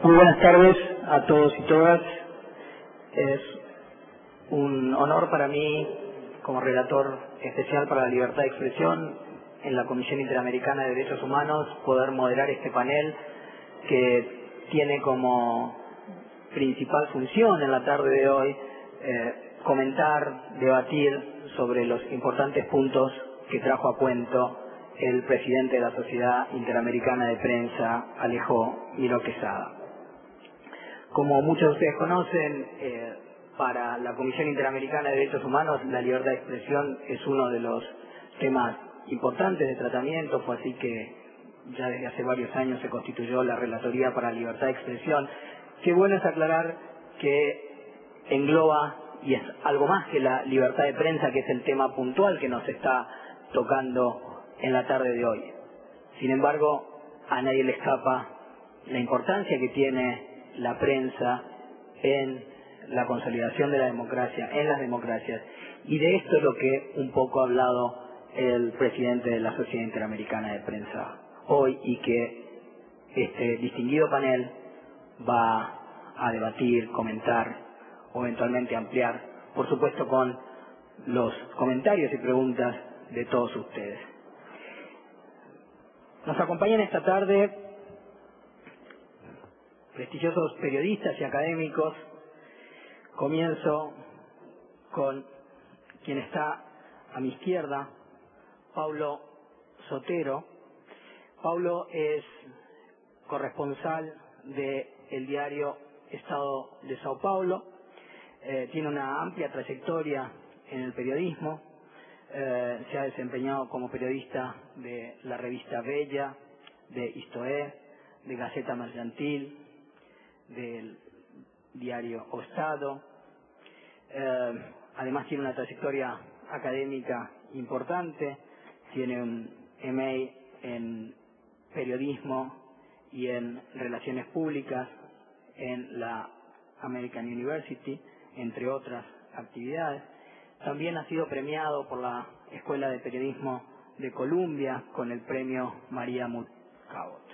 Muy buenas tardes a todos y todas. Es un honor para mí, como relator especial para la libertad de expresión en la Comisión Interamericana de Derechos Humanos, poder moderar este panel que tiene como principal función en la tarde de hoy comentar, debatir sobre los importantes puntos que trajo a cuento el presidente de la Sociedad Interamericana de Prensa, Alejo Miró Quesada. Como muchos de ustedes conocen, para la Comisión Interamericana de Derechos Humanos la libertad de expresión es uno de los temas importantes de tratamiento. Fue así que ya desde hace varios años se constituyó la Relatoría para la Libertad de Expresión. Qué bueno es aclarar que engloba y es algo más que la libertad de prensa, que es el tema puntual que nos está tocando en la tarde de hoy. Sin embargo, a nadie le escapa la importancia que tiene la prensa en la consolidación de la democracia, en las democracias, y de esto es lo que un poco ha hablado el presidente de la Sociedad Interamericana de Prensa hoy, y que este distinguido panel va a debatir, comentar o eventualmente ampliar, por supuesto con los comentarios y preguntas de todos ustedes. Nos acompañan esta tarde prestigiosos periodistas y académicos. Comienzo con quien está a mi izquierda, Paulo Sotero. Paulo es corresponsal del diario Estado de Sao Paulo. Tiene una amplia trayectoria en el periodismo. Se ha desempeñado como periodista de la revista Bella, de Istoé, de Gaceta Mercantil, del diario O Estado. Además tiene una trayectoria académica importante. Tiene un MA en periodismo y en relaciones públicas en la American University, entre otras actividades. También ha sido premiado por la Escuela de Periodismo de Columbia con el premio María Mut Cabot.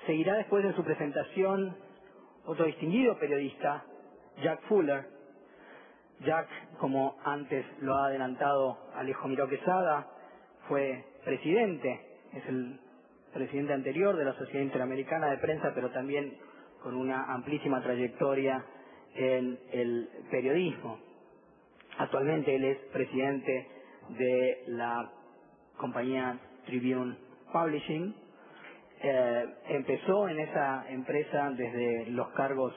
Seguirá después de su presentación otro distinguido periodista, Jack Fuller. Jack, como antes lo ha adelantado Alejo Miró Quesada, fue presidente, es el presidente anterior de la Sociedad Interamericana de Prensa, pero también con una amplísima trayectoria en el periodismo. Actualmente él es presidente de la compañía Tribune Publishing. Empezó en esa empresa desde los cargos,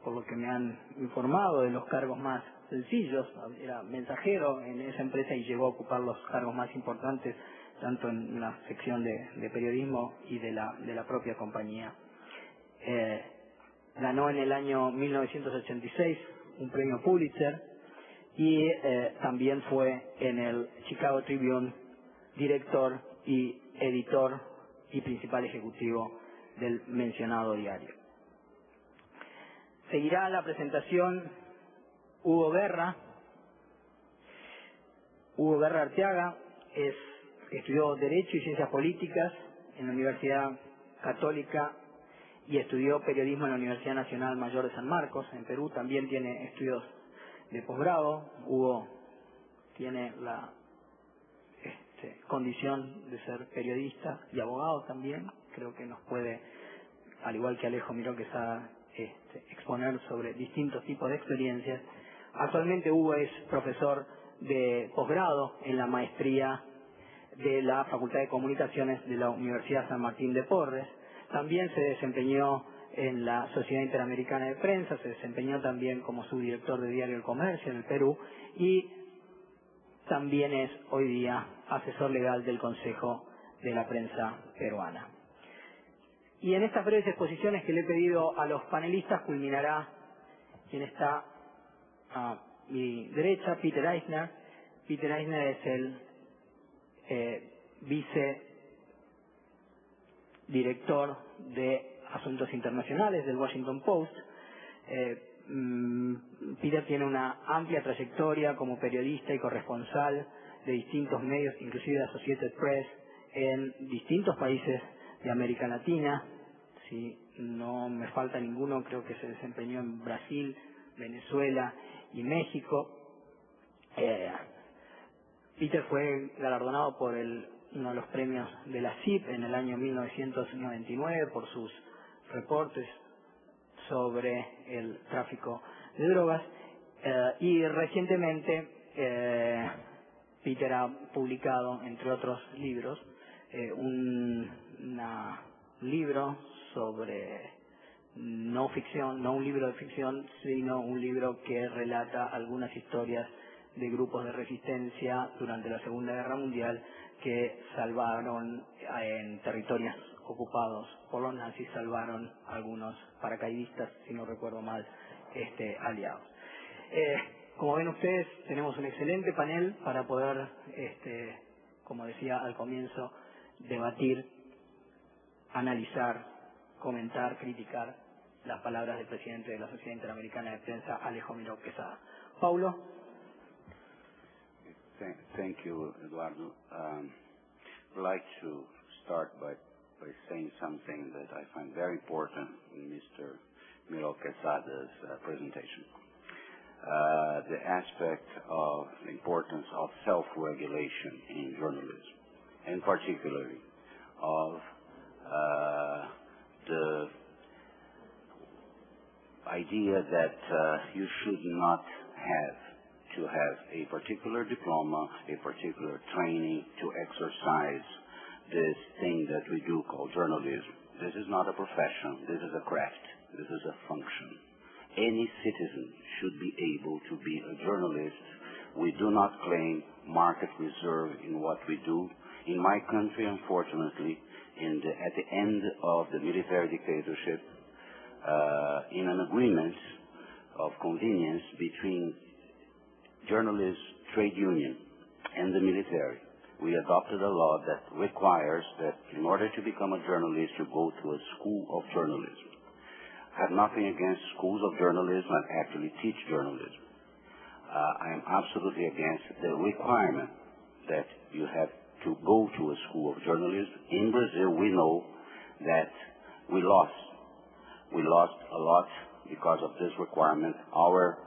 por lo que me han informado, de los cargos más sencillos. Era mensajero en esa empresa y llegó a ocupar los cargos más importantes, tanto en la sección de periodismo y de la propia compañía. Ganó en el año 1986 un premio Pulitzer y también fue en el Chicago Tribune director y editor y principal ejecutivo del mencionado diario. Seguirá la presentación Hugo Guerra. Hugo Guerra Arteaga estudió Derecho y Ciencias Políticas en la Universidad Católica y estudió Periodismo en la Universidad Nacional Mayor de San Marcos, en Perú. También tiene estudios de posgrado. Hugo tiene la condición de ser periodista y abogado también. Creo que nos puede, al igual que Alejo Miró Quesada, exponer sobre distintos tipos de experiencias. Actualmente Hugo es profesor de posgrado en la maestría de la Facultad de Comunicaciones de la Universidad San Martín de Porres. También se desempeñó en la Sociedad Interamericana de Prensa, se desempeñó también como subdirector de Diario El Comercio en el Perú y también es hoy día asesor legal del Consejo de la Prensa Peruana. Y en estas breves exposiciones que le he pedido a los panelistas culminará quien está a mi derecha, Peter Eisner. Peter Eisner es el vicedirector de Asuntos Internacionales del Washington Post. Peter tiene una amplia trayectoria como periodista y corresponsal de distintos medios, inclusive de Associated Press, en distintos países de América Latina. si no me falta ninguno, creo que se desempeñó en Brasil, Venezuela y México. Peter fue galardonado por uno de los premios de la CIP en el año 1999 por sus reportes sobre el tráfico de drogas, y recientemente Peter ha publicado, entre otros libros, un libro sobre no ficción, no un libro de ficción, sino un libro que relata algunas historias de grupos de resistencia durante la Segunda Guerra Mundial que salvaron en territorios ocupados por los nazis, salvaron algunos paracaidistas, si no recuerdo mal, aliados. Como ven ustedes, tenemos un excelente panel para poder, como decía al comienzo, debatir, analizar, comentar, criticar las palabras del presidente de la Sociedad Interamericana de Prensa, Alejo Miró Quesada. Paulo. Thank you, Eduardo. I'd like to start by saying something that I find very important in Mr. Miró Quesada's presentation. The aspect of the importance of self-regulation in journalism, and particularly of the idea that you should not have to have a particular diploma, a particular training to exercise this thing that we do call journalism. This is not a profession. This is a craft. This is a function. Any citizen should be able to be a journalist. We do not claim market reserve in what we do. In my country, unfortunately, at the end of the military dictatorship, in an agreement of convenience between journalists, trade union, and the military, we adopted a law that requires that in order to become a journalist, you go to a school of journalism. I have nothing against schools of journalism. I actually teach journalism. I am absolutely against the requirement that you have to go to a school of journalism. In Brazil, we know that we lost. We lost a lot because of this requirement. Our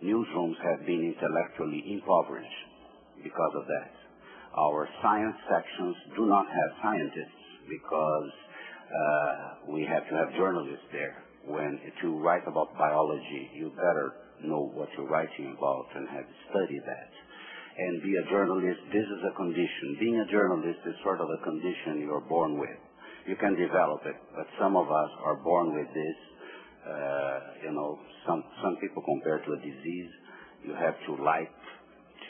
newsrooms have been intellectually impoverished because of that. Our science sections do not have scientists because we have to have journalists there. When to write about biology, you better know what you're writing about and have studied that. And be a journalist, this is a condition. Being a journalist is sort of a condition you're born with. You can develop it, but some of us are born with this. Some people compare it to a disease. You have to light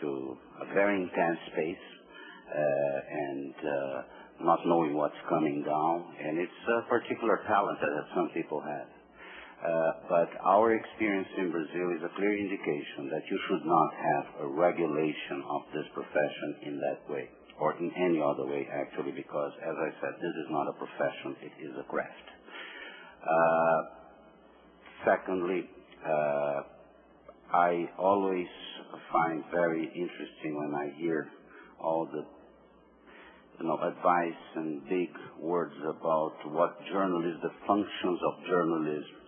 to a very intense space and not knowing what's coming down. And it's a particular talent that some people have. But our experience in Brazil is a clear indication that you should not have a regulation of this profession in that way, or in any other way, actually, because, as I said, this is not a profession, it is a craft. Secondly, I always find very interesting when I hear all the advice and big words about what journalism, the functions of journalism,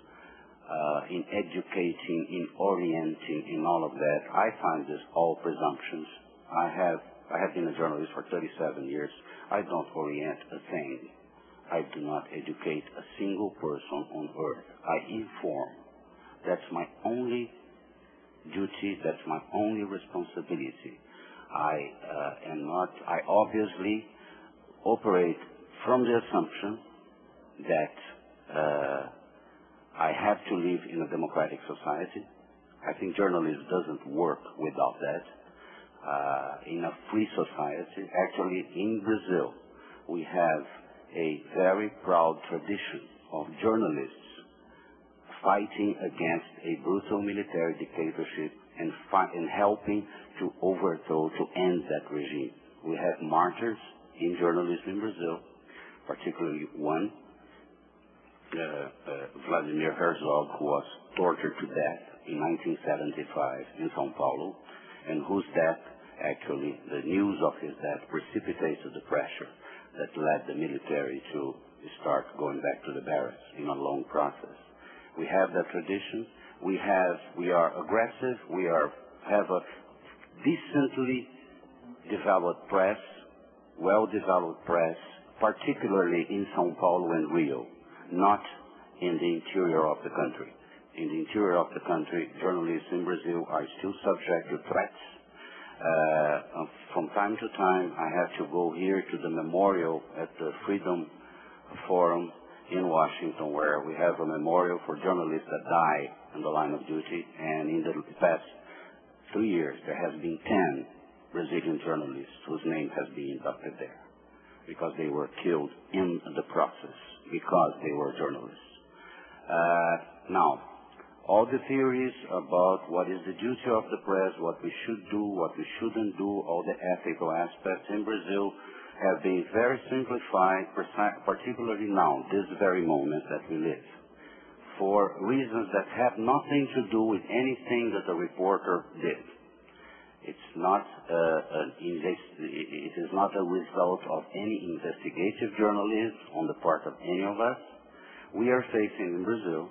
in educating, in orienting, in all of that. I find this all presumptions. I have been a journalist for 37 years. I don't orient a thing. I do not educate a single person on earth. I inform. That's my only duty. That's my only responsibility. I obviously operate from the assumption that I have to live in a democratic society. I think journalism doesn't work without that. In a free society, actually in Brazil, we have a very proud tradition of journalists fighting against a brutal military dictatorship and helping to overthrow, to end that regime. We have martyrs in journalism in Brazil, particularly one, Vladimir Herzog, who was tortured to death in 1975 in São Paulo, and whose death, actually, the news of his death precipitated the pressure that led the military to start going back to the barracks in a long process. We have that tradition. We are aggressive. We have a decently developed press, well-developed press, particularly in São Paulo and Rio, not in the interior of the country. In the interior of the country, journalists in Brazil are still subject to threats. From time to time, I have to go here to the memorial at the Freedom Forum in Washington, where we have a memorial for journalists that die in the line of duty. And in the past 3 years, there has been 10 Brazilian journalists whose name has been inducted there because they were killed in the process because they were journalists. Now, all the theories about what is the duty of the press, what we should do, what we shouldn't do, all the ethical aspects in Brazil have been very simplified, particularly now, this very moment that we live, for reasons that have nothing to do with anything that the reporter did. It's not it is not a result of any investigative journalism on the part of any of us. We are facing in Brazil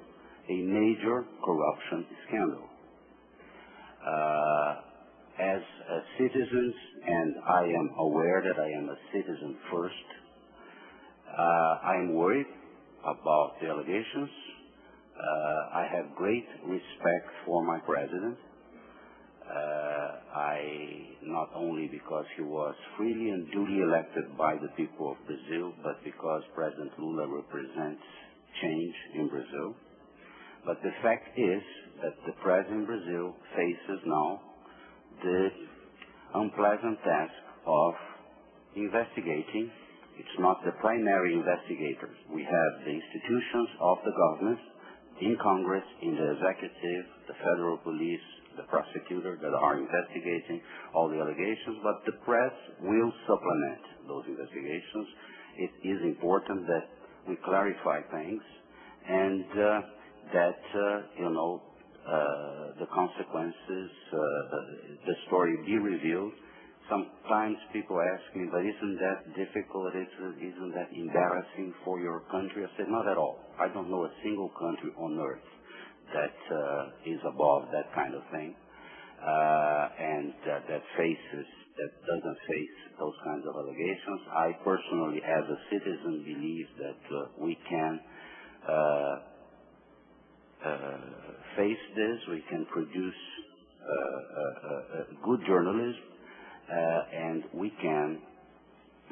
a major corruption scandal. As citizens, and I am aware that I am a citizen first, I am worried about the allegations. I have great respect for my president. Not only because he was freely and duly elected by the people of Brazil, but because President Lula represents change in Brazil. But the fact is that the press in Brazil faces now the unpleasant task of investigating. It's not the primary investigators. We have the institutions of the government in Congress, in the executive, the federal police, the prosecutor that are investigating all the allegations, but the press will supplement those investigations. It is important that we clarify things and that the consequences, the story be revealed. Sometimes people ask me, but isn't that difficult? Isn't that embarrassing for your country? I said, not at all. I don't know a single country on earth that is above that kind of thing, and that doesn't face those kinds of allegations. I personally, as a citizen, believe that we can face this. We can produce good journalism, and we can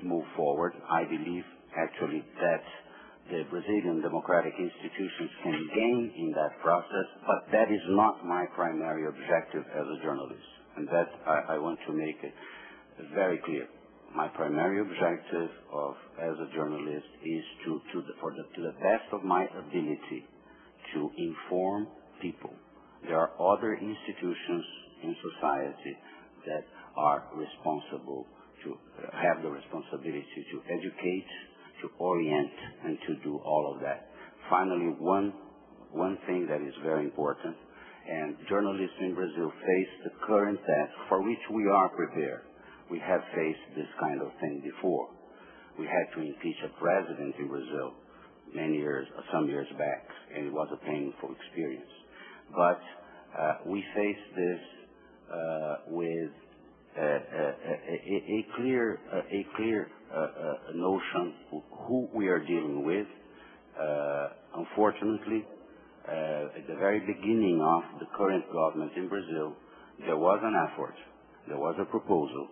move forward. I believe, actually, that the Brazilian democratic institutions can gain in that process, but that is not my primary objective as a journalist. And that I want to make it very clear. My primary objective as a journalist is to the best of my ability to inform people. There are other institutions in society that are responsible to have the responsibility to educate, to orient, and to do all of that. Finally, one thing that is very important, and journalists in Brazil face the current task for which we are prepared. We have faced this kind of thing before. We had to impeach a president in Brazil some years back, and it was a painful experience. But we face this with a clear notion of who we are dealing with. Unfortunately, at the very beginning of the current government in Brazil, there was an effort, there was a proposal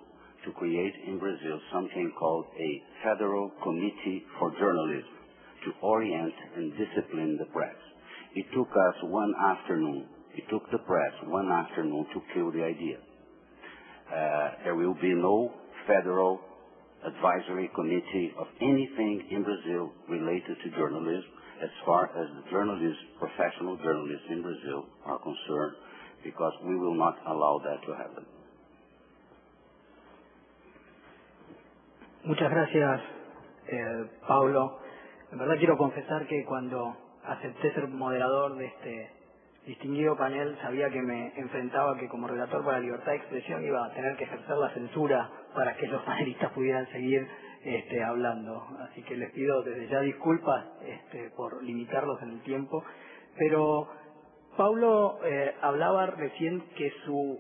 to create in Brazil something called a Federal Committee for Journalism to orient and discipline the press. It took us one afternoon. It took the press one afternoon to kill the idea. There will be no federal advisory committee of anything in Brazil related to journalism as far as the professional journalists in Brazil are concerned, because we will not allow that to happen. Muchas gracias, Pablo. En verdad quiero confesar que cuando acepté ser moderador de este distinguido panel, sabía que me enfrentaba que como relator para la libertad de expresión iba a tener que ejercer la censura para que los panelistas pudieran seguir hablando. Así que les pido desde ya disculpas por limitarlos en el tiempo. Pero Paulo hablaba recién que su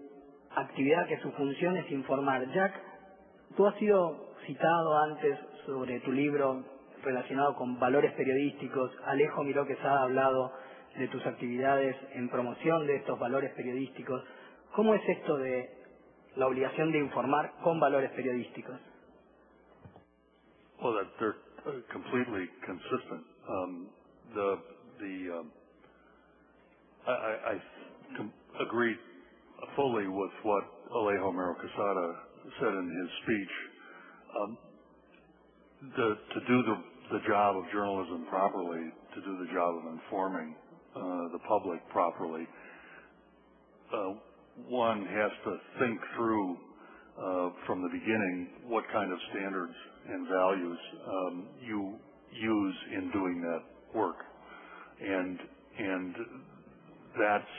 actividad, que su función es informar. Jack, tú has sido citado antes sobre tu libro relacionado con valores periodísticos. Alejo Miró Quesada ha hablado de tus actividades en promoción de estos valores periodísticos. ¿Cómo es esto de la obligación de informar con valores periodísticos? Well, that they're completely consistent. I agree fully with what Alejo Miró Quesada said in his speech. To do the job of journalism properly, to do the job of informing the public properly, one has to think through from the beginning what kind of standards and values you use in doing that work, and that's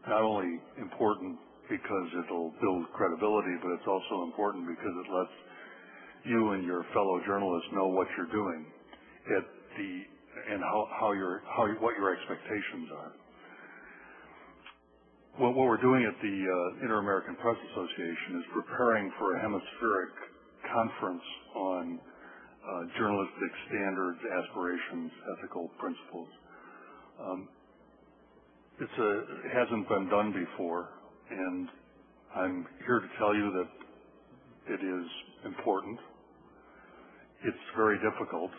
not only important because it'll build credibility, but it's also important because it lets you and your fellow journalists know what you're doing and what your expectations are. What we're doing at the Inter-American Press Association is preparing for a hemispheric conference on journalistic standards, aspirations, ethical principles. It hasn't been done before, and I'm here to tell you that it is important. It's very difficult.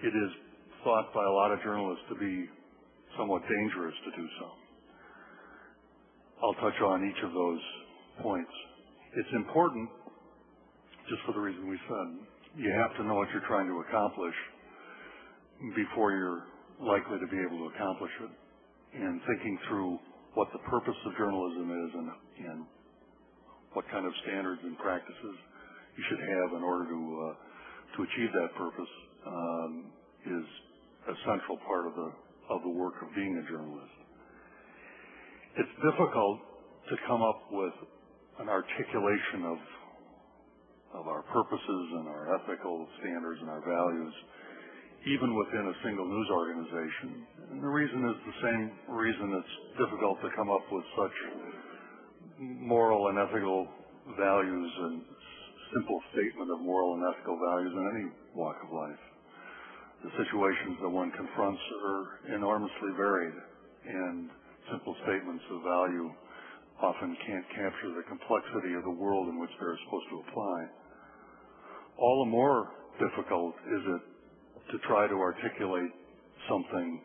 It is thought by a lot of journalists to be somewhat dangerous to do so. I'll touch on each of those points. It's important, just for the reason we said. You have to know what you're trying to accomplish before you're likely to be able to accomplish it. And thinking through what the purpose of journalism is and what kind of standards and practices you should have in order to achieve that purpose is a central part of the work of being a journalist. It's difficult to come up with an articulation of our purposes and our ethical standards and our values, even within a single news organization. And the reason is the same reason it's difficult to come up with such moral and ethical values and simple statement of moral and ethical values in any walk of life. The situations that one confronts are enormously varied, and simple statements of value often can't capture the complexity of the world in which they're supposed to apply. All the more difficult is it to try to articulate something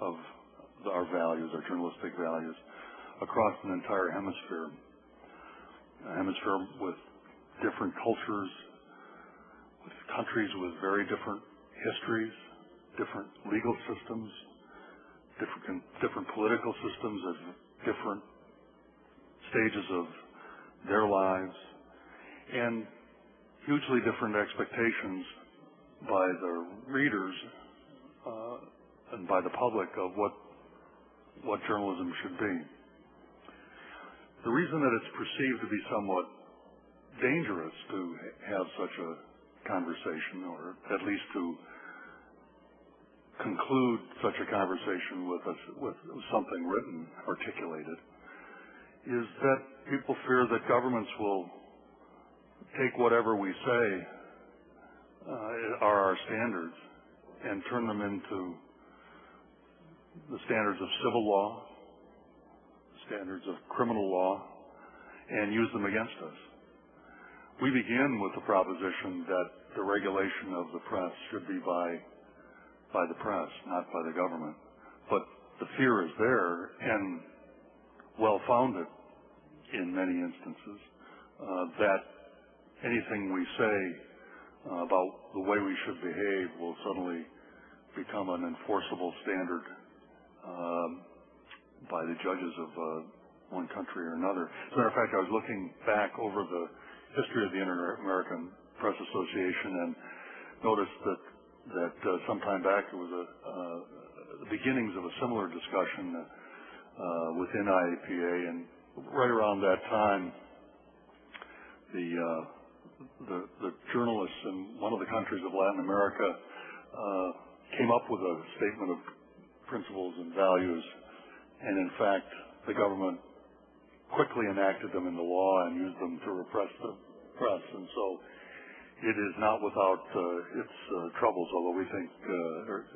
of our values, our journalistic values, across an entire hemisphere. A hemisphere with different cultures, with countries with very different histories, different legal systems, different political systems at different stages of their lives, and hugely different expectations by the readers and by the public of what journalism should be. The reason that it's perceived to be somewhat dangerous to have such a conversation, or at least to conclude such a conversation with something written, articulated, is that people fear that governments will take whatever we say are our standards and turn them into the standards of civil law, standards of criminal law, and use them against us. We begin with the proposition that the regulation of the press should be by the press, not by the government. But the fear is there, and well-founded in many instances, that anything we say about the way we should behave will suddenly become an enforceable standard by the judges of one country or another. As a matter of fact, I was looking back over the history of the Inter-American Press Association and noticed that some time back there was the beginnings of a similar discussion within IAPA, and right around that time the the journalists in one of the countries of Latin America came up with a statement of principles and values, and in fact, the government quickly enacted them in the law and used them to repress the press. And so it is not without its troubles, although we think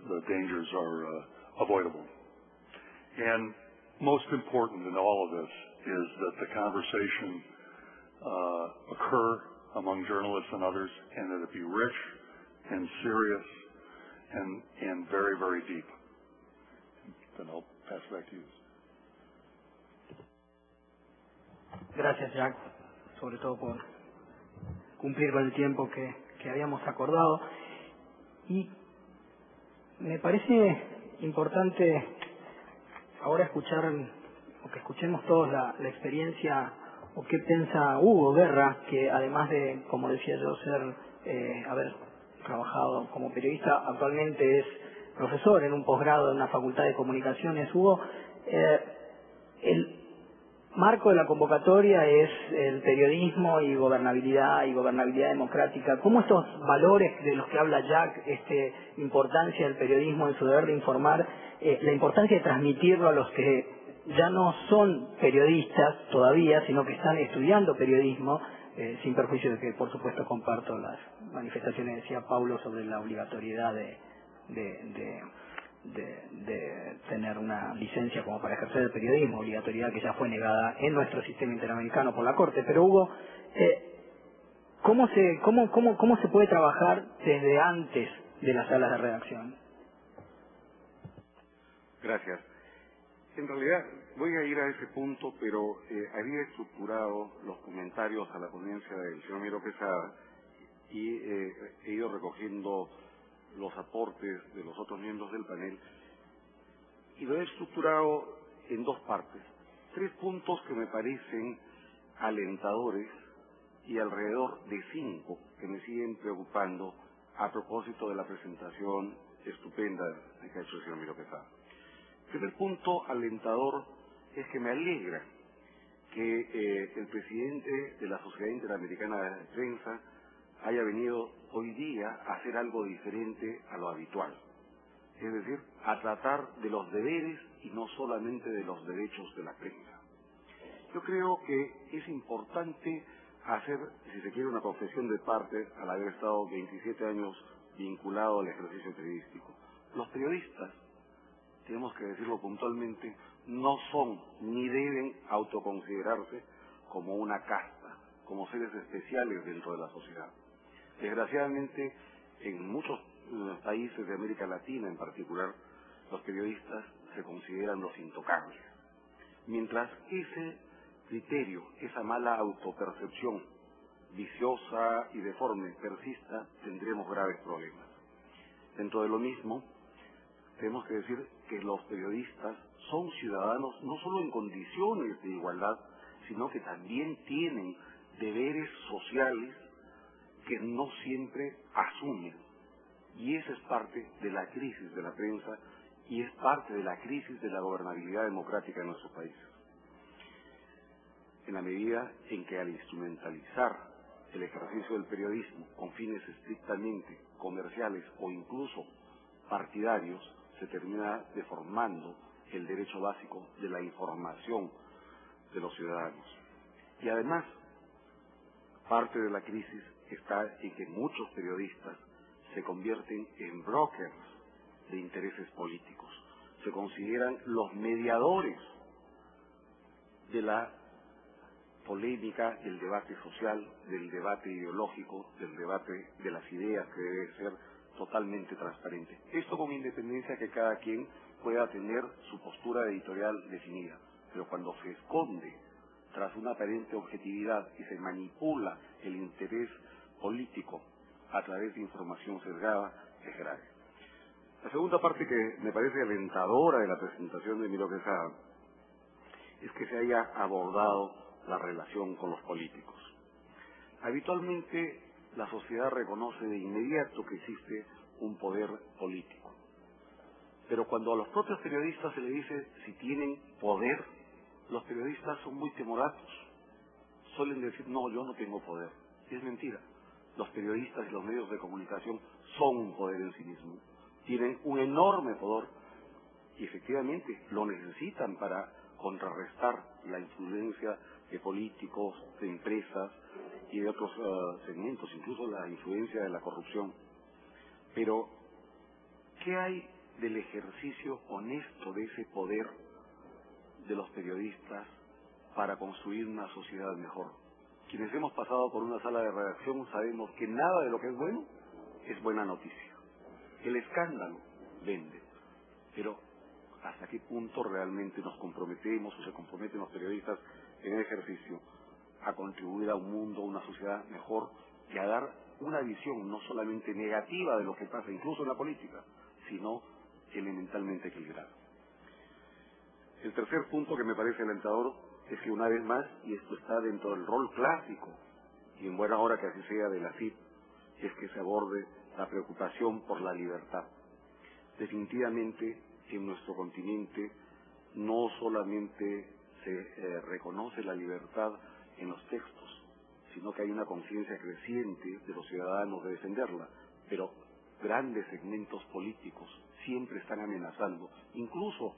the dangers are avoidable. And most important in all of this is that the conversation occur among journalists and others, and that it be rich and serious and very, very deep. Then I'll pass it back to you. Gracias, Jack, sobre todo por cumplir con el tiempo que habíamos acordado. Y me parece importante ahora escuchar, o que escuchemos todos la experiencia, o qué piensa Hugo Guerra, que además de, como decía yo, haber trabajado como periodista, actualmente es profesor en un posgrado en una facultad de comunicaciones. Hugo, el marco de la convocatoria es el periodismo y gobernabilidad democrática. ¿Cómo estos valores de los que habla Jack, importancia del periodismo en su deber de informar, la importancia de transmitirlo a los que ya no son periodistas todavía, sino que están estudiando periodismo, sin perjuicio de que, por supuesto, comparto las manifestaciones que decía Paulo sobre la obligatoriedad de tener una licencia como para ejercer el periodismo, obligatoriedad que ya fue negada en nuestro sistema interamericano por la Corte. Pero Hugo, ¿cómo se puede trabajar desde antes de las salas de redacción? Gracias. En realidad voy a ir a ese punto, pero había estructurado los comentarios a la ponencia del señor Miro Quesada y he ido recogiendo los aportes de los otros miembros del panel y lo he estructurado en dos partes. 3 puntos que me parecen alentadores y alrededor de 5 que me siguen preocupando a propósito de la presentación estupenda que ha hecho el señor Miro Quesada. El primer punto alentador es que me alegra que el presidente de la Sociedad Interamericana de Prensa haya venido hoy día a hacer algo diferente a lo habitual, es decir, a tratar de los deberes y no solamente de los derechos de la prensa. Yo creo que es importante hacer, si se quiere, una confesión de parte al haber estado 27 años vinculado al ejercicio periodístico. Los periodistas, tenemos que decirlo puntualmente, no son ni deben autoconsiderarse como una casta, como seres especiales dentro de la sociedad. Desgraciadamente, en muchos países de América Latina en particular, los periodistas se consideran los intocables. Mientras ese criterio, esa mala autopercepción viciosa y deforme persista, tendremos graves problemas. Dentro de lo mismo, tenemos que decir que los periodistas son ciudadanos no solo en condiciones de igualdad, sino que también tienen deberes sociales que no siempre asumen. Y esa es parte de la crisis de la prensa y es parte de la crisis de la gobernabilidad democrática en nuestros países. En la medida en que al instrumentalizar el ejercicio del periodismo con fines estrictamente comerciales o incluso partidarios, se termina deformando el derecho básico de la información de los ciudadanos. Y además, parte de la crisis está en que muchos periodistas se convierten en brokers de intereses políticos. Se consideran los mediadores de la polémica, del debate social, del debate ideológico, del debate de las ideas que debe ser totalmente transparente. Esto con independencia que cada quien pueda tener su postura editorial definida, pero cuando se esconde tras una aparente objetividad y se manipula el interés político a través de información sesgada, es grave. La segunda parte que me parece alentadora de la presentación de Miro Quesada es que se haya abordado la relación con los políticos. Habitualmente la sociedad reconoce de inmediato que existe un poder político. Pero cuando a los propios periodistas se les dice si tienen poder, los periodistas son muy temoratos. Suelen decir, no, yo no tengo poder. Y es mentira. los periodistas y los medios de comunicación son un poder en sí mismo. Tienen un enorme poder y efectivamente lo necesitan para contrarrestar la influencia de políticos, de empresas y de otros segmentos, incluso la influencia de la corrupción. Pero, ¿qué hay del ejercicio honesto de ese poder de los periodistas para construir una sociedad mejor? Quienes hemos pasado por una sala de redacción sabemos que nada de lo que es bueno es buena noticia. El escándalo vende, pero ¿hasta qué punto realmente nos comprometemos o se comprometen los periodistas en el ejercicio a contribuir a un mundo, a una sociedad mejor y a dar una visión no solamente negativa de lo que pasa incluso en la política, sino elementalmente equilibrada? El tercer punto que me parece alentador es que una vez más, y esto está dentro del rol clásico, y en buena hora que así sea de la CIP, es que se aborde la preocupación por la libertad. Definitivamente en nuestro continente no solamente se reconoce la libertad en los textos, sino que hay una conciencia creciente de los ciudadanos de defenderla, pero grandes segmentos políticos siempre están amenazando, incluso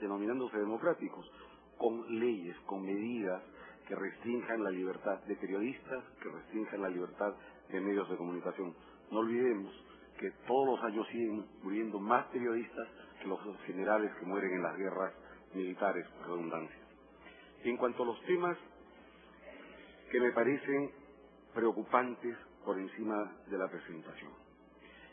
denominándose democráticos, con leyes, con medidas que restrinjan la libertad de periodistas, que restrinjan la libertad de medios de comunicación. No olvidemos que todos los años siguen muriendo más periodistas que los generales que mueren en las guerras militares, por redundancia. En cuanto a los temas que me parecen preocupantes por encima de la presentación,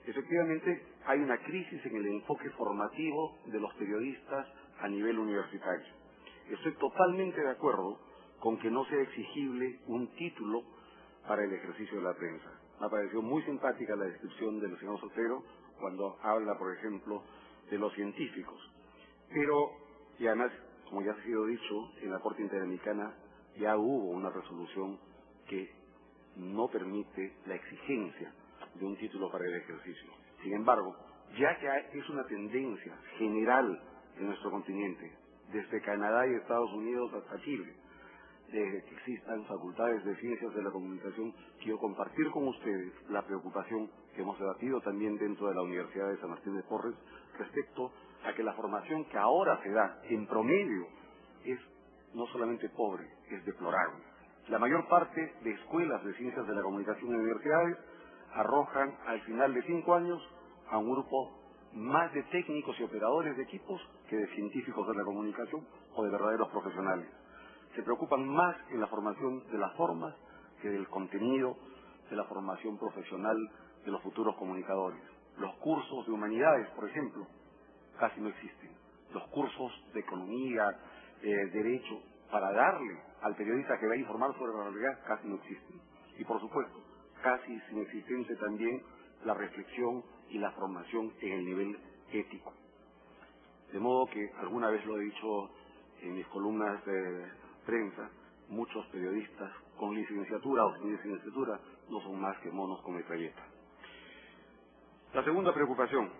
efectivamente hay una crisis en el enfoque formativo de los periodistas a nivel universitario. Estoy totalmente de acuerdo con que no sea exigible un título para el ejercicio de la prensa. Me ha parecido muy simpática la descripción del señor Sotero cuando habla, por ejemplo, de los científicos. Pero, y además, como ya ha sido dicho, en la Corte Interamericana ya hubo una resolución que no permite la exigencia de un título para el ejercicio. Sin embargo, ya que es una tendencia general en nuestro continente, desde Canadá y Estados Unidos hasta Chile, de que existan facultades de ciencias de la comunicación, quiero compartir con ustedes la preocupación que hemos debatido también dentro de la Universidad de San Martín de Porres respecto a que la formación que ahora se da en promedio es no solamente pobre, es deplorable. La mayor parte de escuelas de ciencias de la comunicación en universidades arrojan al final de 5 años a un grupo más de técnicos y operadores de equipos que de científicos de la comunicación o de verdaderos profesionales. Se preocupan más en la formación de las formas que del contenido de la formación profesional de los futuros comunicadores. Los cursos de humanidades, por ejemplo, casi no existen. Los cursos de economía, derecho, para darle al periodista que va a informar sobre la realidad, casi no existen. Y por supuesto, casi es inexistente también la reflexión y la formación en el nivel ético. De modo que, alguna vez lo he dicho en mis columnas de prensa, muchos periodistas con licenciatura o sin licenciatura no son más que monos con metralleta. La segunda preocupación,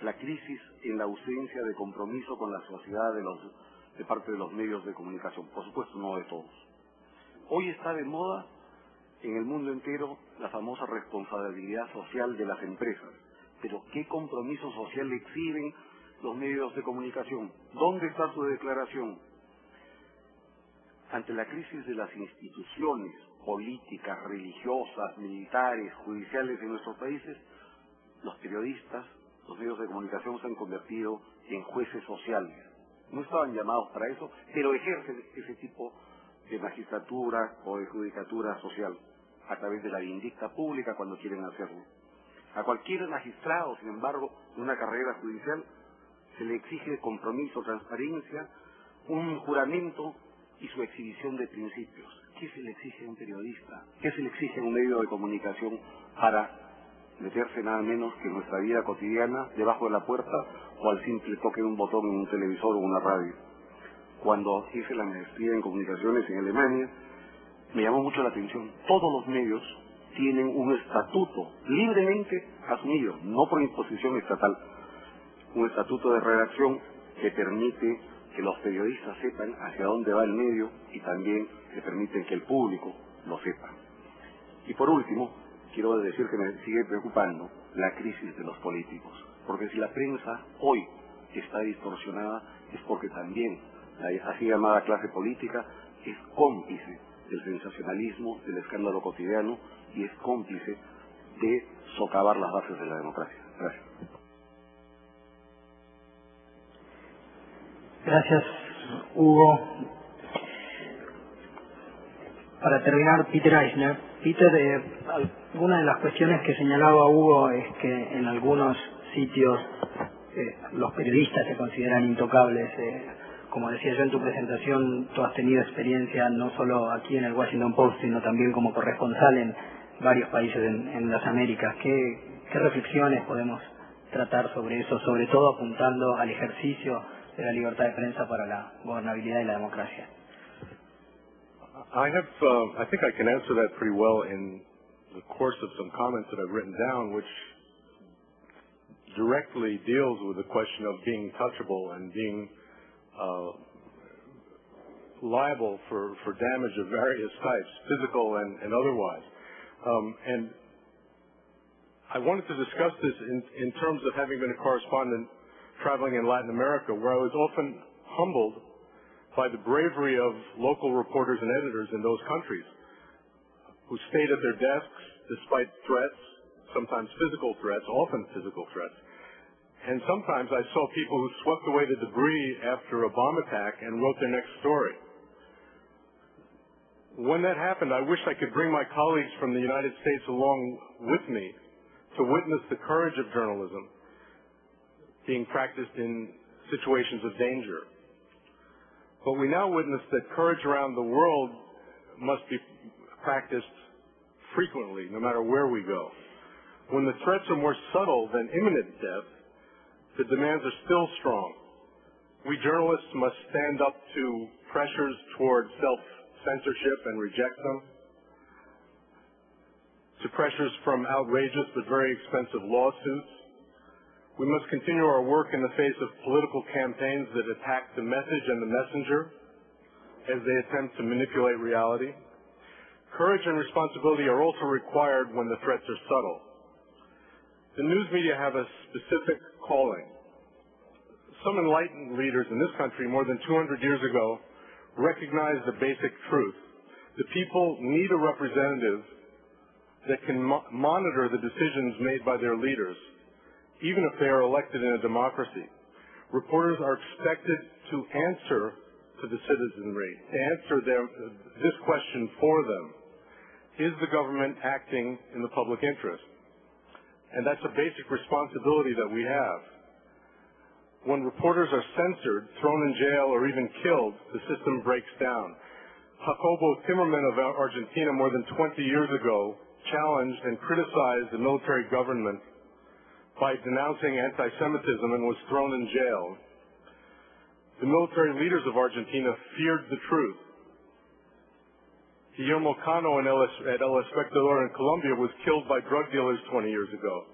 la crisis en la ausencia de compromiso con la sociedad de parte de los medios de comunicación, por supuesto no de todos. Hoy está de moda en el mundo entero la famosa responsabilidad social de las empresas, pero ¿qué compromiso social exhiben los medios de comunicación? ¿Dónde está su declaración? Ante la crisis de las instituciones políticas, religiosas, militares, judiciales en nuestros países, los periodistas, los medios de comunicación se han convertido en jueces sociales. No estaban llamados para eso, pero ejercen ese tipo de magistratura o de judicatura social a través de la vindicta pública cuando quieren hacerlo. A cualquier magistrado, sin embargo, en una carrera judicial se le exige compromiso, transparencia, un juramento y su exhibición de principios. ¿Qué se le exige a un periodista? ¿Qué se le exige a un medio de comunicación para meterse nada menos que en nuestra vida cotidiana, debajo de la puerta o al simple toque de un botón en un televisor o una radio? Cuando hice la maestría en comunicaciones en Alemania, me llamó mucho la atención. Todos los medios tienen un estatuto libremente asumido, no por imposición estatal, un estatuto de redacción que permite que los periodistas sepan hacia dónde va el medio y también que permiten que el público lo sepa. Y por último, quiero decir que me sigue preocupando la crisis de los políticos. Porque si la prensa hoy está distorsionada es porque también la así llamada clase política es cómplice del sensacionalismo, del escándalo cotidiano y es cómplice de socavar las bases de la democracia. Gracias. Gracias, Hugo. Para terminar, Peter Eisner. Peter, alguna de las cuestiones que señalaba Hugo es que en algunos sitios los periodistas se consideran intocables. Como decía yo en tu presentación, tú has tenido experiencia no solo aquí en el Washington Post, sino también como corresponsal en varios países en las Américas. ¿Qué reflexiones podemos tratar sobre eso, sobre todo apuntando al ejercicio de la libertad de prensa para la gobernabilidad y la democracia? I think I can answer that pretty well in the course of some comments that I've written down, which directly deals with the question of being touchable and being liable for damage of various types, physical and otherwise. And I wanted to discuss this in terms of having been a correspondent traveling in Latin America, where I was often humbled by the bravery of local reporters and editors in those countries who stayed at their desks despite threats, sometimes physical threats, often physical threats. And sometimes I saw people who swept away the debris after a bomb attack and wrote their next story. When that happened, I wished I could bring my colleagues from the United States along with me to witness the courage of journalism being practiced in situations of danger. But we now witness that courage around the world must be practiced frequently, no matter where we go. When the threats are more subtle than imminent death, the demands are still strong. We journalists must stand up to pressures toward self-censorship and reject them, to pressures from outrageous but very expensive lawsuits. We must continue our work in the face of political campaigns that attack the message and the messenger as they attempt to manipulate reality. Courage and responsibility are also required when the threats are subtle. The news media have a specific calling. Some enlightened leaders in this country more than 200 years ago recognized the basic truth. The people need a representative that can monitor the decisions made by their leaders, even if they are elected in a democracy. Reporters are expected to answer to the citizenry, to answer this question for them. Is the government acting in the public interest? And that's a basic responsibility that we have. When reporters are censored, thrown in jail, or even killed, the system breaks down. Jacobo Timmerman of Argentina more than 20 years ago challenged and criticized the military government by denouncing anti-Semitism and was thrown in jail. The military leaders of Argentina feared the truth. Guillermo Cano at El Espectador in Colombia was killed by drug dealers 20 years ago.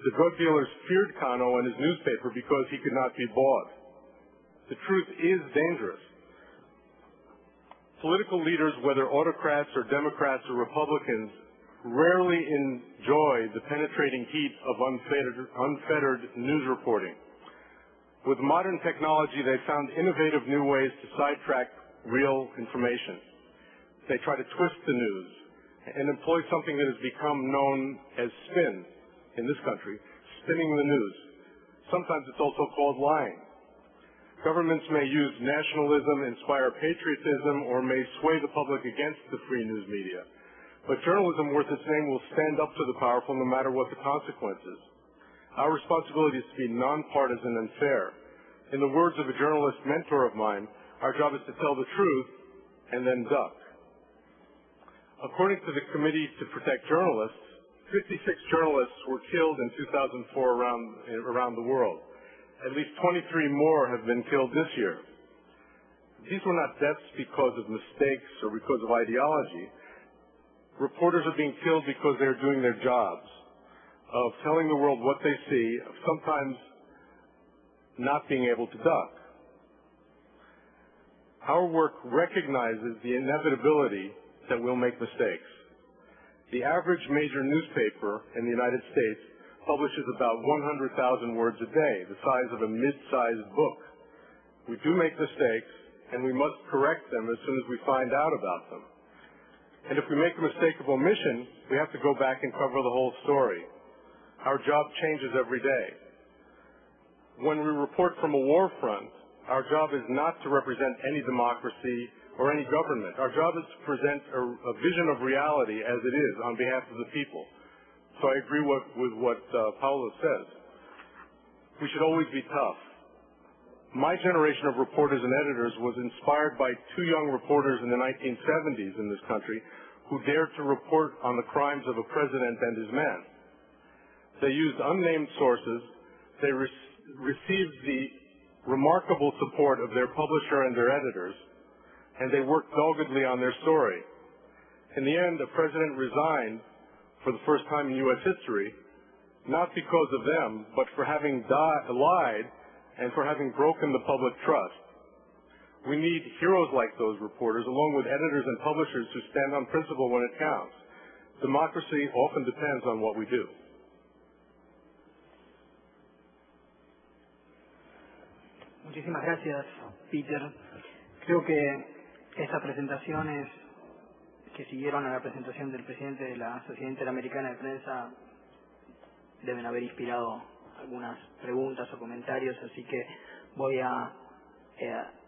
The drug dealers feared Cano and his newspaper because he could not be bought. The truth is dangerous. Political leaders, whether autocrats or Democrats or Republicans, rarely enjoy the penetrating heat of unfettered news reporting. With modern technology, they found innovative new ways to sidetrack real information. They try to twist the news and employ something that has become known as spin in this country, spinning the news. Sometimes it's also called lying. Governments may use nationalism, inspire patriotism, or may sway the public against the free news media. But journalism worth its name will stand up to the powerful no matter what the consequences. Our responsibility is to be nonpartisan and fair. In the words of a journalist mentor of mine, our job is to tell the truth and then duck. According to the Committee to Protect Journalists, 56 journalists were killed in 2004 around the world. At least 23 more have been killed this year. These were not deaths because of mistakes or because of ideology. Reporters are being killed because they're doing their jobs, of telling the world what they see, of sometimes not being able to duck. Our work recognizes the inevitability that we'll make mistakes. The average major newspaper in the United States publishes about 100,000 words a day, the size of a mid-sized book. We do make mistakes, and we must correct them as soon as we find out about them. And if we make a mistake of omission, we have to go back and cover the whole story. Our job changes every day. When we report from a war front, our job is not to represent any democracy or any government. Our job is to present a vision of reality as it is on behalf of the people. So I agree with what Paolo says. We should always be tough. My generation of reporters and editors was inspired by two young reporters in the 1970s in this country who dared to report on the crimes of a president and his men. They used unnamed sources. They received the remarkable support of their publisher and their editors, and they worked doggedly on their story. In the end, the president resigned for the first time in U.S. history, not because of them, but for having lied and for having broken the public trust. We need heroes like those reporters, along with editors and publishers who stand on principle when it counts. Democracy often depends on what we do. Muchísimas gracias, Peter. Creo que esas presentaciones que siguieron a la presentación del presidente de la Sociedad Interamericana de Prensa deben haber inspirado algunas preguntas o comentarios, así que voy a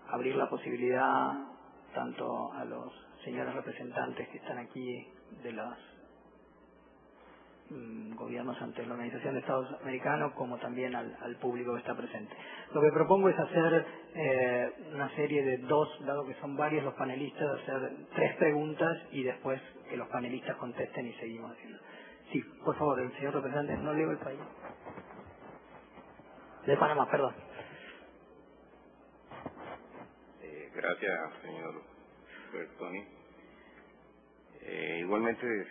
abrir la posibilidad tanto a los señores representantes que están aquí de los gobiernos ante la Organización de Estados Americanos como también al público que está presente. Lo que propongo es hacer una serie de dado que son varios los panelistas, hacer 3 preguntas y después que los panelistas contesten y seguimos haciendo. Sí, por favor, el señor representante, no leo el país. De Panamá, perdón. Gracias, señor Bertoni. Igualmente,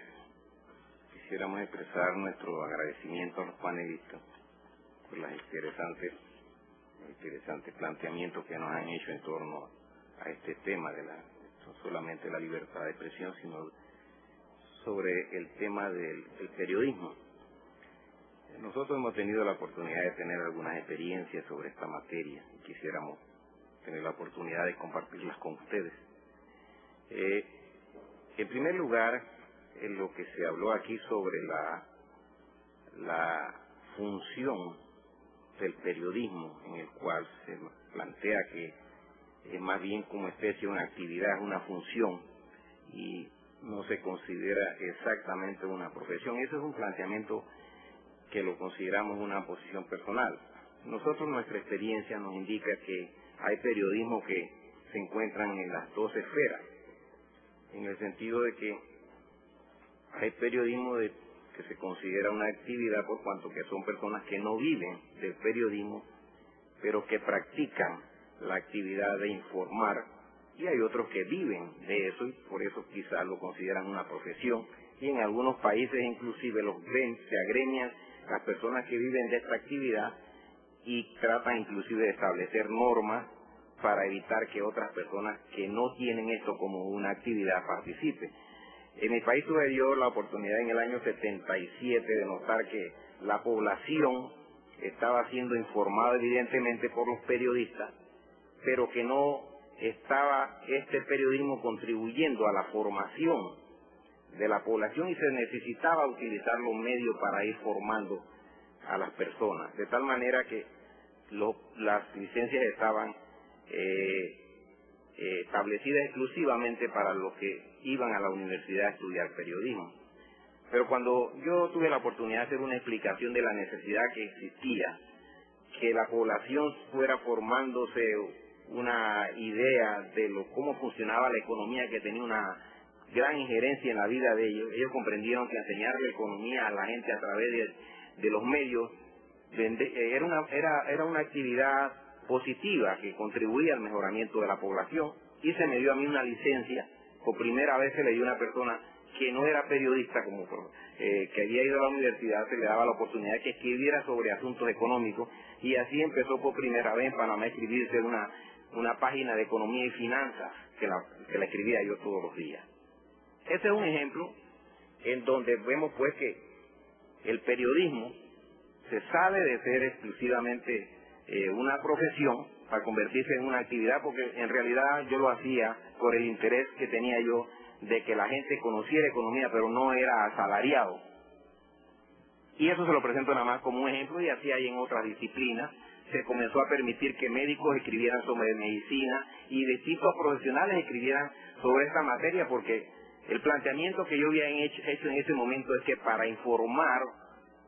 quisiéramos expresar nuestro agradecimiento a los panelistas por los interesantes planteamientos que nos han hecho en torno a este tema de no solamente la libertad de expresión, sino sobre el tema del periodismo. Nosotros hemos tenido la oportunidad de tener algunas experiencias sobre esta materia y quisiéramos tener la oportunidad de compartirlas con ustedes. En primer lugar, en lo que se habló aquí sobre la función del periodismo, en el cual se plantea que es más bien como especie una actividad, una función, y no se considera exactamente una profesión. Eso es un planteamiento que lo consideramos una posición personal. Nosotros, nuestra experiencia nos indica que hay periodismo que se encuentran en las 2 esferas, en el sentido de que hay periodismo que se considera una actividad por cuanto que son personas que no viven del periodismo, pero que practican la actividad de informar, y hay otros que viven de eso y por eso quizás lo consideran una profesión, y en algunos países inclusive se agremian las personas que viven de esta actividad y tratan inclusive de establecer normas para evitar que otras personas que no tienen esto como una actividad participen. En mi país tuve yo la oportunidad en el año 77 de notar que la población estaba siendo informada evidentemente por los periodistas, pero que no estaba este periodismo contribuyendo a la formación de la población y se necesitaba utilizar los medios para ir formando a las personas, de tal manera que las licencias estaban establecidas exclusivamente para los que iban a la universidad a estudiar periodismo. Pero cuando yo tuve la oportunidad de hacer una explicación de la necesidad que existía, que la población fuera formándose una idea de cómo funcionaba la economía, que tenía una gran injerencia en la vida de ellos, ellos comprendieron que enseñarle economía a la gente a través de los medios era una actividad positiva que contribuía al mejoramiento de la población, y se me dio a mí una licencia. Por primera vez se le dio a una persona que no era periodista, que había ido a la universidad, se le daba la oportunidad de que escribiera sobre asuntos económicos, y así empezó por primera vez en Panamá a escribirse una página de economía y finanzas que la escribía yo todos los días. Ese es un ejemplo en donde vemos pues que el periodismo se sale de ser exclusivamente una profesión para convertirse en una actividad, porque en realidad yo lo hacía por el interés que tenía yo de que la gente conociera economía, pero no era asalariado. Y eso se lo presento nada más como un ejemplo, y así hay en otras disciplinas. Se comenzó a permitir que médicos escribieran sobre medicina y distintos profesionales escribieran sobre esta materia, porque el planteamiento que yo había hecho en ese momento es que para informar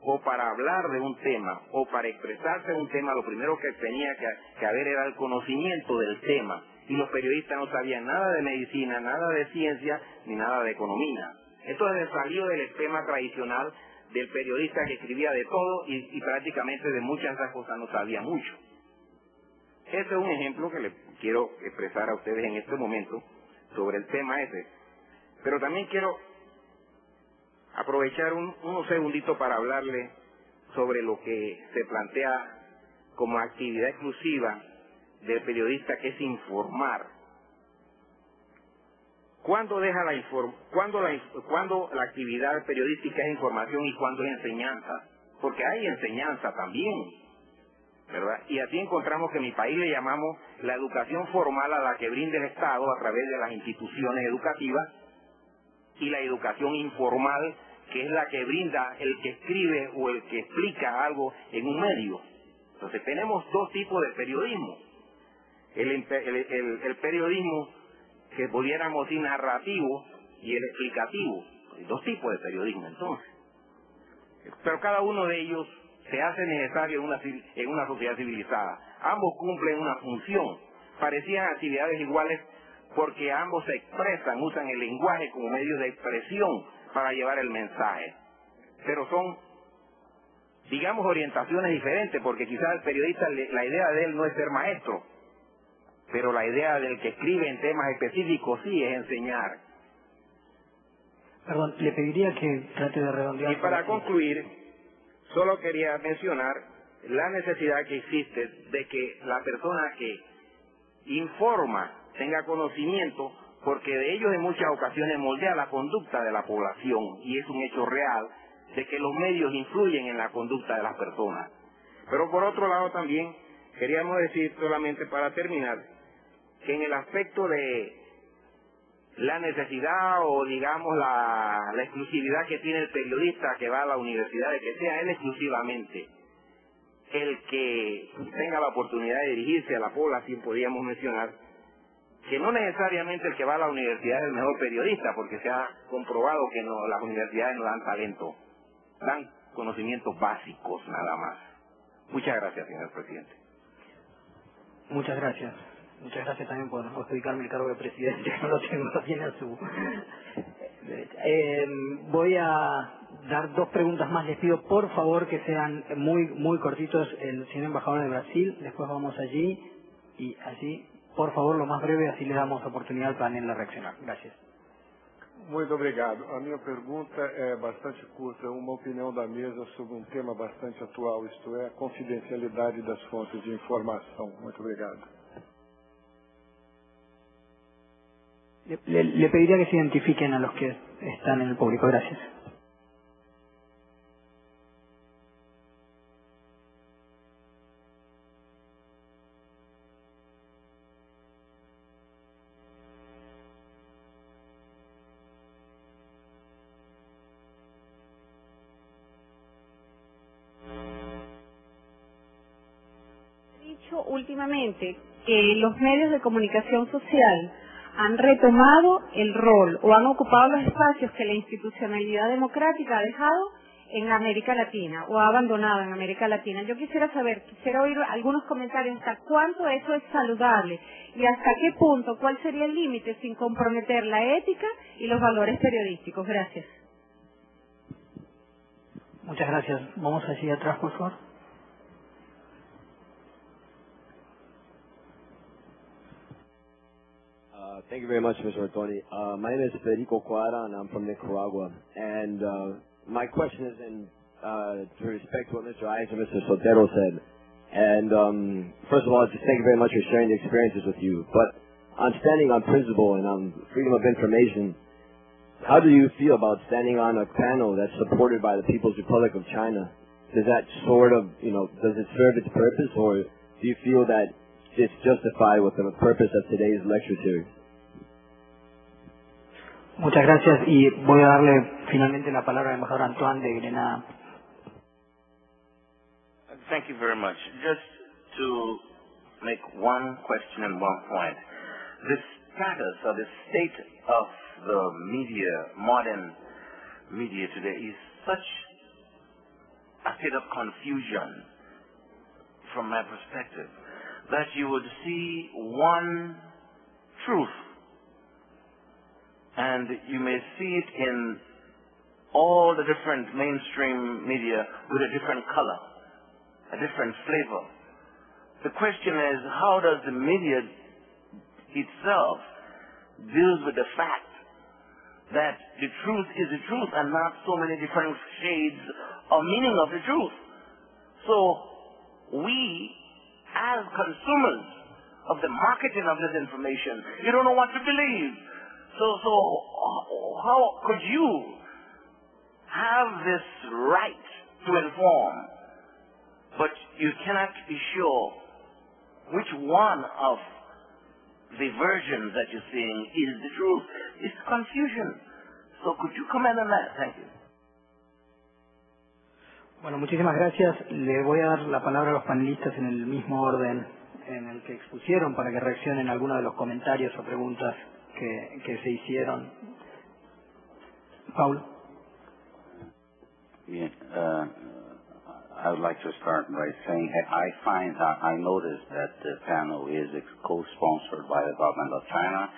o para hablar de un tema o para expresarse en un tema, lo primero que tenía que haber era el conocimiento del tema, y los periodistas no sabían nada de medicina, nada de ciencia, ni nada de economía. Entonces salió del esquema tradicional del periodista que escribía de todo y prácticamente de muchas de esas cosas no sabía mucho. Este es un ejemplo que le quiero expresar a ustedes en este momento sobre el tema ese. Pero también quiero aprovechar unos segunditos para hablarle sobre lo que se plantea como actividad exclusiva del periodista, que es informar. ¿Cuándo la actividad periodística es información y cuándo es enseñanza? Porque hay enseñanza también, ¿verdad? Y así encontramos que en mi país le llamamos la educación formal a la que brinda el Estado a través de las instituciones educativas, y la educación informal, que es la que brinda el que escribe o el que explica algo en un medio. Entonces tenemos dos tipos de periodismo. El periodismo que pudiéramos decir narrativo y el explicativo. Hay dos tipos de periodismo entonces. Pero cada uno de ellos se hace necesario en una sociedad civilizada. Ambos cumplen una función. Parecían actividades iguales porque ambos se expresan, usan el lenguaje como medio de expresión para llevar el mensaje. Pero son, digamos, orientaciones diferentes, porque quizás el periodista, la idea de él no es ser maestro, pero la idea del que escribe en temas específicos sí es enseñar. Perdón, le pediría que trate de redondear. Y para concluir, solo quería mencionar la necesidad que existe de que la persona que informa tenga conocimiento, porque de ellos en muchas ocasiones moldea la conducta de la población, y es un hecho real de que los medios influyen en la conducta de las personas. Pero por otro lado también queríamos decir, solamente para terminar, que en el aspecto de la necesidad o digamos la exclusividad que tiene el periodista que va a la universidad, de que sea él exclusivamente el que tenga la oportunidad de dirigirse a la población, podríamos mencionar que no necesariamente el que va a la universidad es el mejor periodista, porque se ha comprobado que las universidades no dan talento, dan conocimientos básicos nada más. Muchas gracias, señor presidente. Muchas gracias. Muchas gracias también por adjudicarme el cargo de presidente, no lo tengo, lo tiene a su derecha. Voy a dar dos preguntas más. Les pido por favor que sean muy cortitos. El señor embajador de Brasil, después vamos allí y allí. Por favor, lo más breve, así le damos oportunidad al panel de reaccionar. Gracias. Muito obrigado. A minha pergunta é bastante curta, uma opinião da mesa sobre um tema bastante atual, isto é, a confidencialidade das fontes de informação. Muito obrigado. Le pediría que se identifiquen a los que están en el público. Gracias. Últimamente que los medios de comunicación social han retomado el rol o han ocupado los espacios que la institucionalidad democrática ha dejado en América Latina o ha abandonado en América Latina. Yo quisiera oír algunos comentarios hasta cuánto eso es saludable y hasta qué punto, cuál sería el límite sin comprometer la ética y los valores periodísticos. Gracias. Muchas gracias. Vamos allí atrás, por favor. Thank you very much, Mr. Martoni. My name is Federico Cuara, and I'm from Nicaragua. And my question is to respect what Mr. Ayers and Mr. Sotero said. And first of all, just thank you very much for sharing the experiences with you. But I'm standing on principle and on freedom of information. how do you feel about standing on a panel that's supported by the People's Republic of China? Does that sort of, does it serve its purpose, or do you feel that it's justified with the purpose of today's lecture series? Muchas gracias, y voy a darle finalmente la palabra al embajador Antoine de Grenada. Thank you very much. Just to make one question and one point. The status or the state of the media, modern media today, is such a state of confusion from my perspective that you would see one truth and you may see it in all the different mainstream media with a different color, a different flavor. The question is, how does the media itself deal with the fact that the truth is the truth and not so many different shades of meaning of the truth? So we, as consumers of the marketing of this information, you don't know what to believe. So how could you have this right to inform, but you cannot be sure which one of the versions that you're seeing is the truth? It's confusion. So could you comment on that? Thank you. Bueno, muchísimas gracias. Le voy a dar la palabra a los panelistas en el mismo orden en el que expusieron para que reaccionen a algunos de los comentarios o preguntas que se hicieron. Paulo. Bien, I would like to start by saying I noticed that the panel is co-sponsored by the government of China.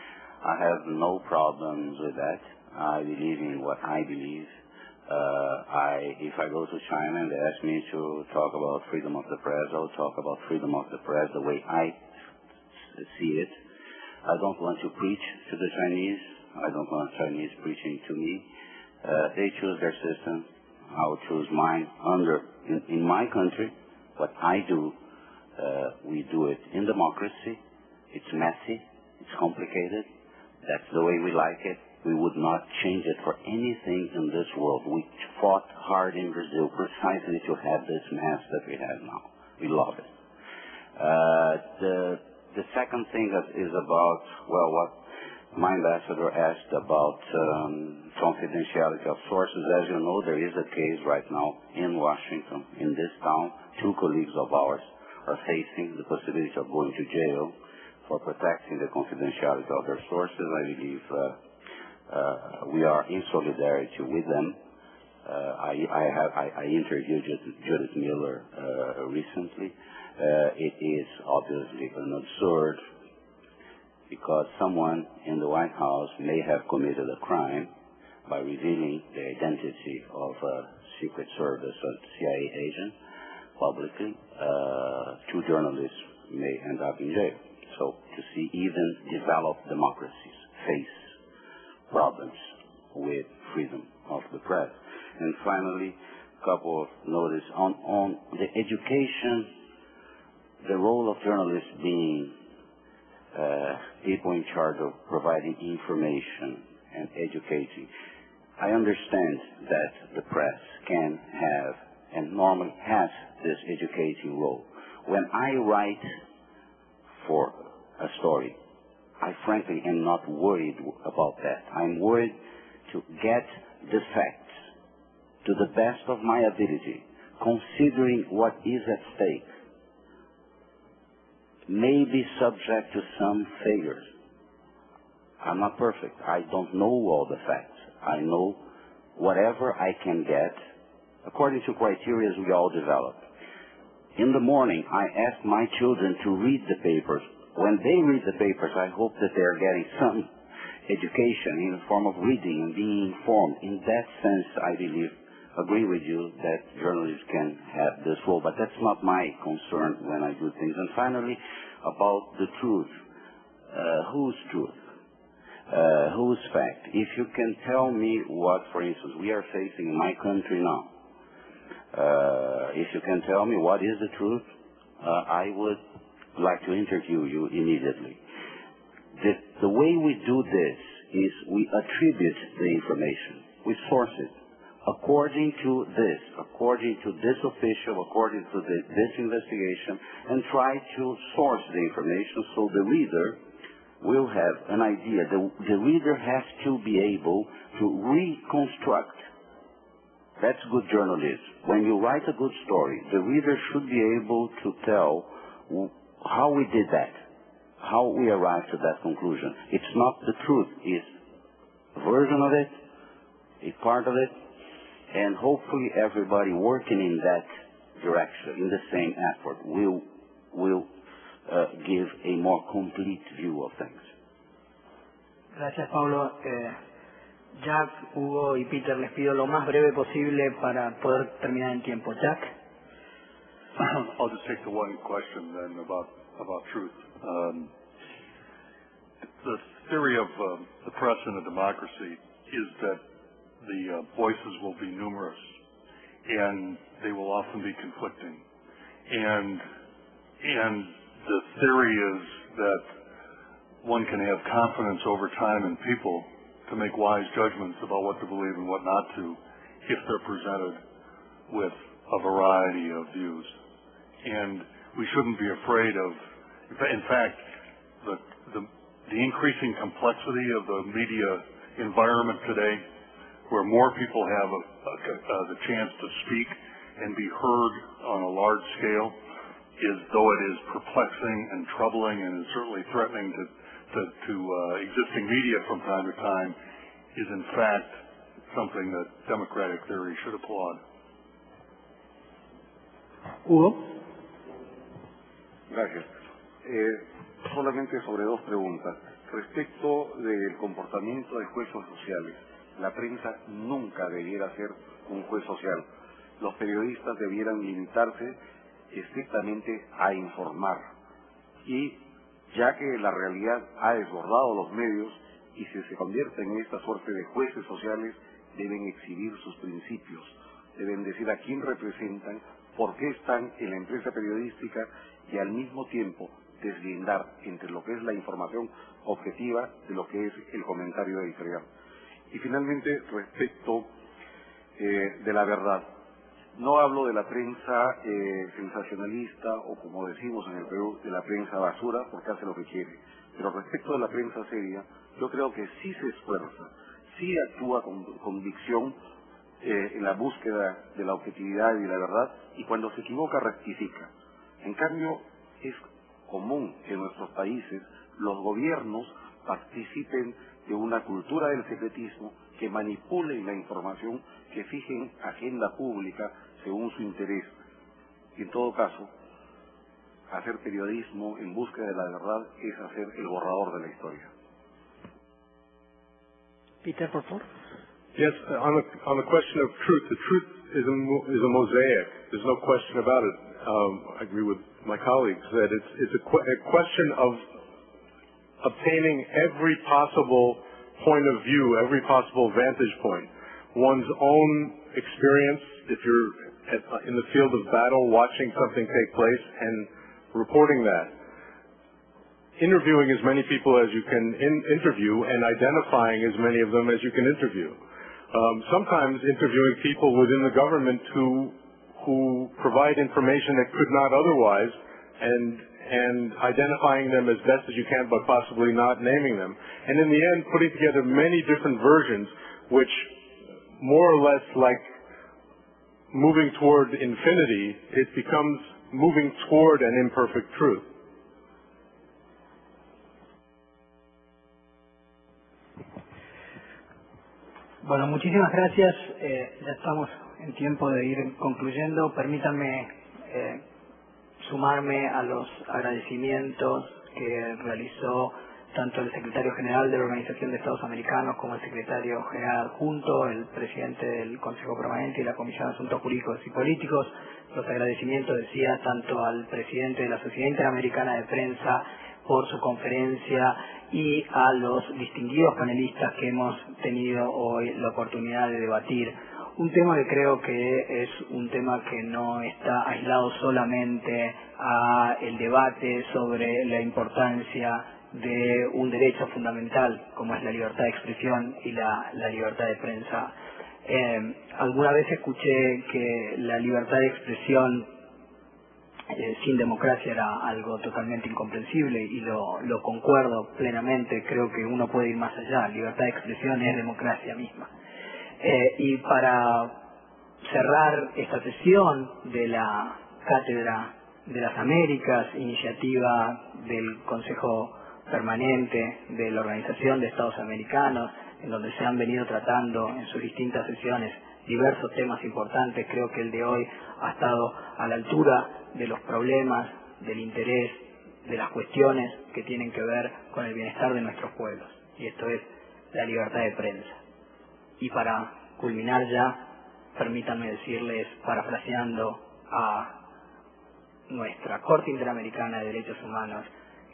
I have no problems with that. I believe in what I believe. If I go to China and they ask me to talk about freedom of the press, I'll talk about freedom of the press the way I see it. I don't want to preach to the Chinese. I don't want Chinese preaching to me. They choose their system. I'll choose mine in my country. What I do, we do it in democracy. It's messy. It's complicated. That's the way we like it. We would not change it for anything in this world. We fought hard in Brazil precisely to have this mess that we have now. We love it. The second thing is about, what my ambassador asked about confidentiality of sources. As you know, there is a case right now in Washington, in this town. 2 colleagues of ours are facing the possibility of going to jail for protecting the confidentiality of their sources. I believe we are in solidarity with them. I interviewed Judith Miller recently. It is obviously an absurd, because someone in the White House may have committed a crime by revealing the identity of a Secret Service or CIA agent publicly. 2 journalists may end up in jail. So to see even developed democracies face problems with freedom of the press. And finally, a couple of notice on the education, the role of journalists being people in charge of providing information and educating. I understand that the press can have and normally has this educating role. When I write for a story, I frankly am not worried about that. I'm worried to get the facts to the best of my ability, considering what is at stake. May be subject to some failures. I'm not perfect. I don't know all the facts. I know whatever I can get according to criteria we all develop. In the morning, I ask my children to read the papers. When they read the papers, I hope that they are getting some education in the form of reading and being informed. In that sense, I agree with you that journalists can have this role, but that's not my concern when I do things. And finally, about the truth. Whose truth? Whose fact? If you can tell me what, for instance, we are facing in my country now, if you can tell me what is the truth, I would like to interview you immediately. The way we do this is we attribute the information. We source it. According to this official, according to this investigation, and try to source the information so the reader will have an idea. The reader has to be able to reconstruct. That's good journalism. When you write a good story, the reader should be able to tell how we did that, how we arrived at that conclusion. It's not the truth. It's a version of it, a part of it, and hopefully everybody working in that direction, in the same effort, will give a more complete view of things. Gracias, Pablo. Jack, Hugo y Peter, les pido lo más breve posible para poder terminar en tiempo. Jack. I'll just take the one question then about truth. The theory of the press in a democracy is that the voices will be numerous and they will often be conflicting. And the theory is that one can have confidence over time in people to make wise judgments about what to believe and what not to if they're presented with a variety of views. And we shouldn't be afraid of, in fact, the increasing complexity of the media environment today, where more people have the chance to speak and be heard on a large scale, is, though it is perplexing and troubling and is certainly threatening to existing media from time to time, is in fact something that democratic theory should applaud. Hugo. Gracias. Solamente sobre dos preguntas. Respecto del comportamiento de jueces sociales, la prensa nunca debiera ser un juez social. Los periodistas debieran limitarse estrictamente a informar. Y ya que la realidad ha desbordado los medios, y si se convierten en esta suerte de jueces sociales, deben exhibir sus principios, deben decir a quién representan, por qué están en la empresa periodística y al mismo tiempo deslindar entre lo que es la información objetiva de lo que es el comentario editorial. Y finalmente, respecto de la verdad, no hablo de la prensa sensacionalista o, como decimos en el Perú, de la prensa basura, porque hace lo que quiere. Pero respecto de la prensa seria, yo creo que sí se esfuerza, sí actúa con convicción en la búsqueda de la objetividad y de la verdad, y cuando se equivoca rectifica. En cambio, es común que en nuestros países los gobiernos participen de una cultura del secretismo, que manipulen la información, que fijen agenda pública según su interés. Y en todo caso, hacer periodismo en búsqueda de la verdad es hacer el borrador de la historia. Peter, por favor. Yes, on the question of truth, the truth is a mosaic. There's no question about it. I agree with my colleagues that it's a question of obtaining every possible point of view, every possible vantage point. One's own experience, if you're in the field of battle, watching something take place and reporting that. Interviewing as many people as you can interview and identifying as many of them as you can interview. Sometimes interviewing people within the government who provide information that could not otherwise, and identifying them as best as you can, but possibly not naming them. And in the end, putting together many different versions, which more or less like moving toward infinity, it becomes moving toward an imperfect truth. Bueno, muchísimas gracias. Ya estamos en tiempo de ir concluyendo. Permítanme sumarme a los agradecimientos que realizó tanto el secretario general de la Organización de Estados Americanos como el secretario general adjunto, el presidente del Consejo Permanente y la Comisión de Asuntos Jurídicos y Políticos. Los agradecimientos, decía, tanto al presidente de la Sociedad Interamericana de Prensa por su conferencia y a los distinguidos panelistas que hemos tenido hoy la oportunidad de debatir. Un tema que creo que es un tema que no está aislado solamente a el debate sobre la importancia de un derecho fundamental como es la libertad de expresión y la libertad de prensa. Alguna vez escuché que la libertad de expresión sin democracia era algo totalmente incomprensible y lo concuerdo plenamente. Creo que uno puede ir más allá. Libertad de expresión es democracia misma. Y para cerrar esta sesión de la Cátedra de las Américas, iniciativa del Consejo Permanente de la Organización de Estados Americanos, en donde se han venido tratando en sus distintas sesiones diversos temas importantes, creo que el de hoy ha estado a la altura de los problemas, del interés, de las cuestiones que tienen que ver con el bienestar de nuestros pueblos, y esto es la libertad de prensa. Y para culminar ya, permítanme decirles, parafraseando a nuestra Corte Interamericana de Derechos Humanos,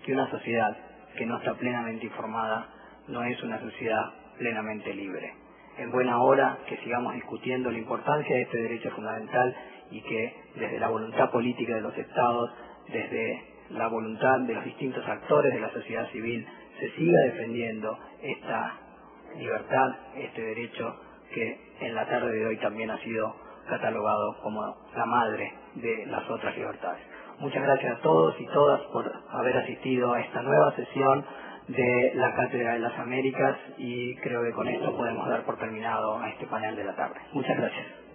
que una sociedad que no está plenamente informada no es una sociedad plenamente libre. Es buena hora que sigamos discutiendo la importancia de este derecho fundamental y que desde la voluntad política de los Estados, desde la voluntad de los distintos actores de la sociedad civil, se siga defendiendo esta libertad, este derecho que en la tarde de hoy también ha sido catalogado como la madre de las otras libertades. Muchas gracias a todos y todas por haber asistido a esta nueva sesión de la Cátedra de las Américas, y creo que con esto podemos dar por terminado a este panel de la tarde. Muchas gracias.